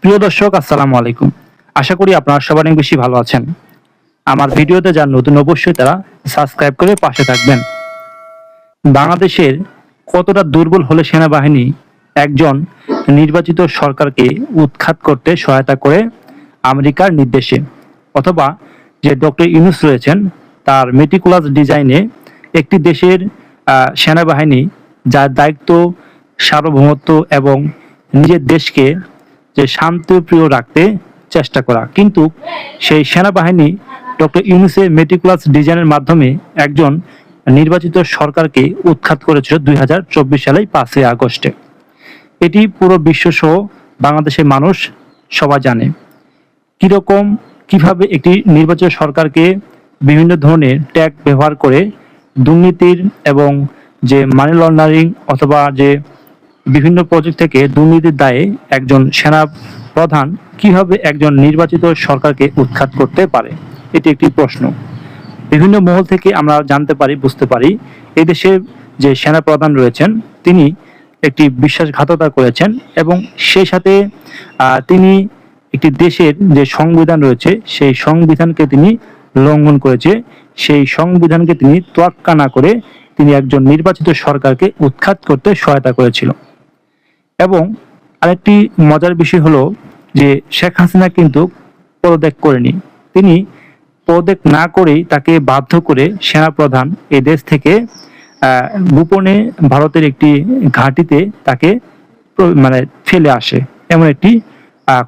প্রিয় দর্শক, আসসালামু আলাইকুম। আশা করি আপনারা সবাই অনেক বেশি ভালো আছেন। আমার ভিডিওতে যারা নতুন, অবশ্যই তারা সাবস্ক্রাইব করে পাশে থাকবেন। বাংলাদেশের কতটা দুর্বল হলে সেনাবাহিনী একজন নির্বাচিত সরকারকে উৎখাত করতে সহায়তা করে আমেরিকার নির্দেশে, অথবা যে ডক্টর ইউনূস রয়েছেন তার মেটিকুলাস ডিজাইনে একটি দেশের সেনাবাহিনী, যার দায়িত্ব সার্বভৌমত্ব এবং নিজের দেশকে যে শান্তিপ্রিয় রাখতে চেষ্টা করা, কিন্তু সেই সেনাবাহিনী ডক্টর ইউনূসের মেটিকুলাস ডিজাইনের মাধ্যমে একজন নির্বাচিত সরকারকে উৎখাত করেছিল 2024 সালের 5ই আগস্টে। এটি পুরো বিশ্বসহ বাংলাদেশের মানুষ সবাই জানে কিভাবে একটি নির্বাচিত সরকারকে বিভিন্ন ধরনের ট্যাগ ব্যবহার করে দুর্নীতির এবং যে মানি লন্ডারিং অথবা যে বিভিন্ন প্রজেক্ট থেকে দুর্নীতির দায়ে একজন সেনা প্রধান কিভাবে একজন নির্বাচিত সরকারকে উৎখাত করতে পারে, এটি একটি প্রশ্ন। বিভিন্ন মহল থেকে আমরা জানতে পারি, বুঝতে পারি এই দেশের যে সেনা প্রধান রয়েছেন তিনি একটি বিশ্বাসঘাতকতা করেছেন এবং সেই সাথে তিনি একটি দেশের যে সংবিধান রয়েছে সেই সংবিধানকে তিনি লঙ্ঘন করেছে। সেই সংবিধানকে তিনি তোয়াক্কা না করে তিনি একজন নির্বাচিত সরকারকে উৎখাত করতে সহায়তা করেছিল। এবং আরেকটি মজার বিষয় হলো যে শেখ হাসিনা কিন্তু পদত্যাগ করেনি। তিনি পদত্যাগ না করেই তাকে বাধ্য করে সেনাপ্রধান এই দেশ থেকে গোপনে ভারতের একটি ঘাঁটিতে তাকে ফেলে আসে, এমন একটি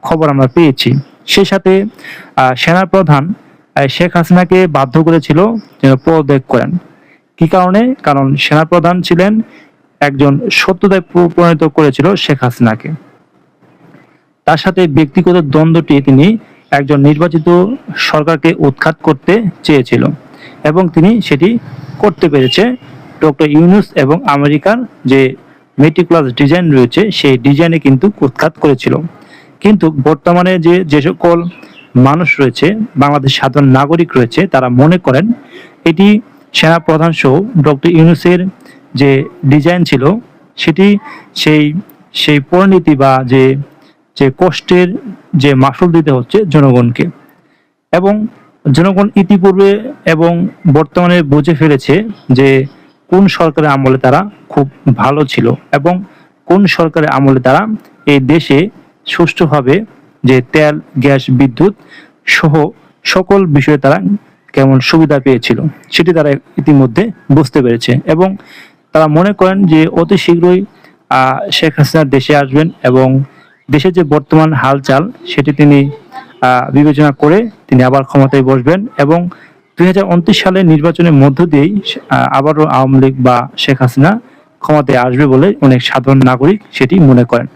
খবর আমরা পেয়েছি। সেই সাথে সেনাপ্রধান শেখ হাসিনাকে বাধ্য করেছিল যেন পদত্যাগ করেন। কি কারণে? কারণ সেনাপ্রধান ছিলেন একজন সত্যতায় পরিণত করেছিল শেখ হাসিনাকে। তার সাথে ব্যক্তিগত দ্বন্দ্বটি তিনি একজন নির্বাচিত সরকারকে উৎখাত করতে চেয়েছিল এবং তিনি সেটি করতে পেরেছে। ডক্টর ইউনূস এবং আমেরিকার যে মেটিকুলাস ডিজাইন রয়েছে সেই ডিজাইনে কিন্তু উৎখাত করেছিল। কিন্তু বর্তমানে যে সকল মানুষ রয়েছে, বাংলাদেশ সাধারণ নাগরিক রয়েছে, তারা মনে করেন এটি সেনাপ্রধান সহ ডক্টর ইউনূসের যে ডিজাইন ছিল সেটি সেই পরিণতি বা যে কষ্টের যে মাসুল দিতে হচ্ছে জনগণকে। এবং জনগণ ইতিপূর্বে এবং বর্তমানে বুঝে ফেলেছে যে কোন সরকারের আমলে তারা খুব ভালো ছিল এবং কোন সরকারের আমলে তারা এই দেশে সুষ্ঠুভাবে যে তেল, গ্যাস, বিদ্যুৎ সহ সকল বিষয়ে তারা কেমন সুবিধা পেয়েছিল সেটি তারা ইতিমধ্যে বুঝতে পেরেছে। এবং তারা মনে করেন যে অতি শীঘ্রই শেখ হাসিনা দেশে আসবেন এবং দেশের যে বর্তমান হালচাল সেটি তিনি বিবেচনা করে তিনি আবার ক্ষমতায় বসবেন এবং 2029 সালের নির্বাচনের মধ্য দিয়েই আবারও আওয়ামী লীগ বা শেখ হাসিনা ক্ষমতায় আসবে বলে অনেক সাধারণ নাগরিক সেটি মনে করেন।